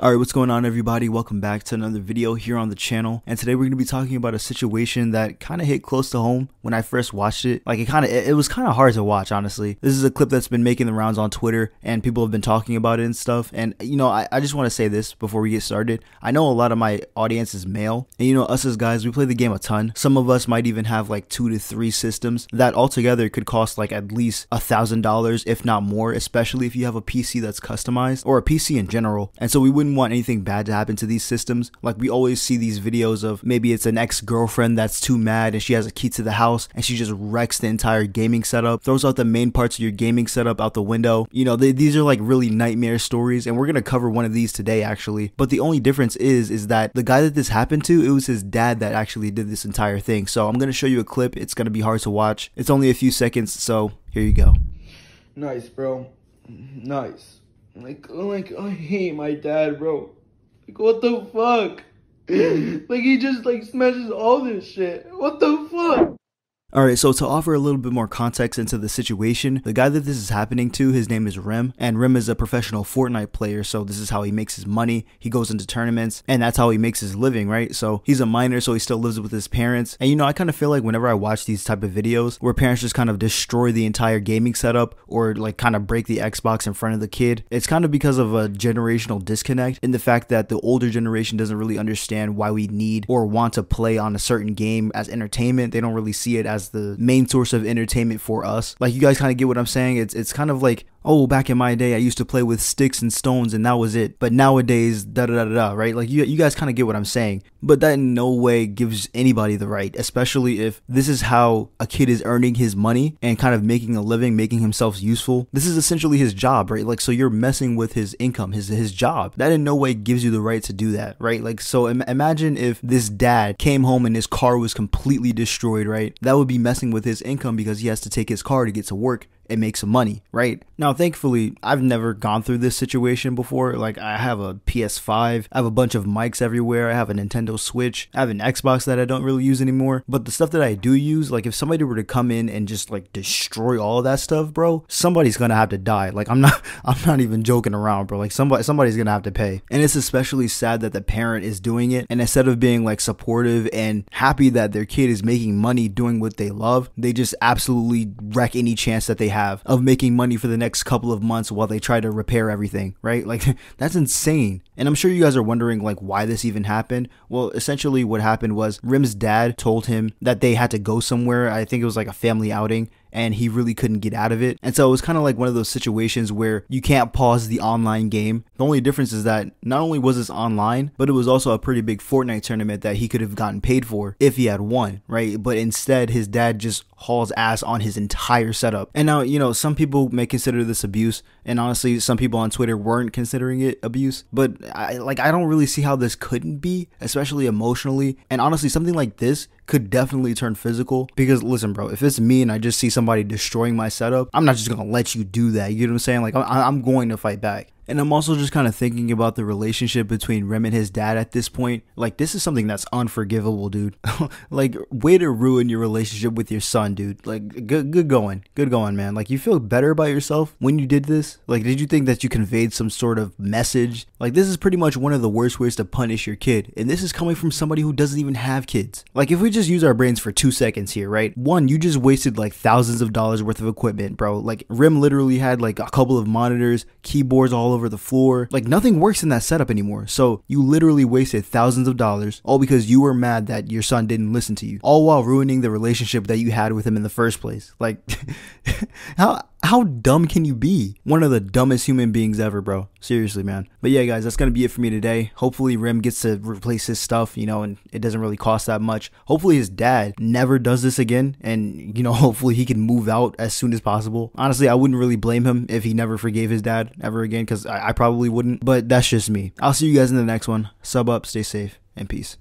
Alright, what's going on everybody? Welcome back to another video here on the channel. And today we're going to be talking about a situation that kind of hit close to home when I first watched it. Like it was kind of hard to watch, honestly. This is a clip that's been making the rounds on Twitter and people have been talking about it and stuff. And you know, I just want to say this before we get started. I know a lot of my audience is male, and you know, us as guys, we play the game a ton. Some of us might even have like 2 to 3 systems that altogether could cost like at least $1,000, if not more, especially if you have a PC that's customized or a PC in general. And so we wouldn't want anything bad to happen to these systems. Like we always see these videos of maybe it's an ex-girlfriend that's too mad and she has a key to the house and she just wrecks the entire gaming setup, throws out the main parts of your gaming setup out the window. You know, these are like really nightmare stories, and we're gonna cover one of these today actually. But the only difference is that the guy that this happened to, it was his dad that actually did this entire thing. So I'm gonna show you a clip. It's gonna be hard to watch. It's only a few seconds, so here you go. Nice, bro. Nice. Like I hate my dad, bro. Like, what the fuck? Like, he just, like, smashes all this shit. What the fuck? Alright, so to offer a little bit more context into the situation, the guy that this is happening to, his name is Rem, and Rem is a professional Fortnite player, so this is how he makes his money. He goes into tournaments, and that's how he makes his living, right? So he's a minor, so he still lives with his parents, and you know, I kind of feel like whenever I watch these type of videos where parents just kind of destroy the entire gaming setup or like kind of break the Xbox in front of the kid, it's kind of because of a generational disconnect in the fact that the older generation doesn't really understand why we need or want to play on a certain game as entertainment. They don't really see it as the main source of entertainment for us. Like, you guys kind of get what I'm saying. It's kind of like, oh, back in my day I used to play with sticks and stones and that was it, but nowadays da da da da, right? Like, you guys kind of get what I'm saying. But that in no way gives anybody the right, especially if this is how a kid is earning his money and kind of making a living, making himself useful. This is essentially his job, right? Like, so you're messing with his income, his job. That in no way gives you the right to do that, right? Like, so imagine if this dad came home and his car was completely destroyed, right? That would be messing with his income because he has to take his car to get to work and make some money, right? Now, thankfully, I've never gone through this situation before. Like, I have a PS5, I have a bunch of mics everywhere, I have a Nintendo Switch, I have an Xbox that I don't really use anymore. But the stuff that I do use, like if somebody were to come in and just like destroy all of that stuff, bro, somebody's gonna have to die. Like, I'm not even joking around, bro. Like, somebody's gonna have to pay. And it's especially sad that the parent is doing it, and instead of being like supportive and happy that their kid is making money doing what they love, they just absolutely wreck any chance that they have of making money for the next couple of months while they try to repair everything, right? Like, that's insane. And I'm sure you guys are wondering like why this even happened. Well, essentially what happened was Rim's dad told him that they had to go somewhere. I think it was like a family outing, and he really couldn't get out of it. And so it was kind of like one of those situations where you can't pause the online game. The only difference is that not only was this online, but it was also a pretty big Fortnite tournament that he could have gotten paid for if he had won, right? But instead, his dad just hauls ass on his entire setup. And now, you know, some people may consider this abuse, and honestly, some people on Twitter weren't considering it abuse, but I don't really see how this couldn't be, especially emotionally. And honestly, something like this could definitely turn physical, because listen, bro, if it's me and I just see somebody destroying my setup, I'm not just gonna let you do that. You know what I'm saying? Like, I'm going to fight back. And I'm also just kind of thinking about the relationship between Rem and his dad at this point. Like, this is something that's unforgivable, dude. Like, way to ruin your relationship with your son, dude. Like, good going, man. Like, you feel better about yourself when you did this? Like, did you think that you conveyed some sort of message? Like, this is pretty much one of the worst ways to punish your kid. And this is coming from somebody who doesn't even have kids. Like, if we just use our brains for 2 seconds here, right? One, you just wasted like thousands of dollars worth of equipment, bro. Like, Rem literally had like a couple of monitors, keyboards all over the floor. Like, nothing works in that setup anymore. So you literally wasted thousands of dollars all because you were mad that your son didn't listen to you, all while ruining the relationship that you had with him in the first place. Like, how dumb can you be? One of the dumbest human beings ever, bro. Seriously, man. But yeah, guys, that's gonna be it for me today. Hopefully Rem gets to replace his stuff, you know, and it doesn't really cost that much. Hopefully his dad never does this again, and you know, hopefully he can move out as soon as possible. Honestly, I wouldn't really blame him if he never forgave his dad ever again, because I probably wouldn't, but that's just me. I'll see you guys in the next one. Sub up, stay safe, and peace.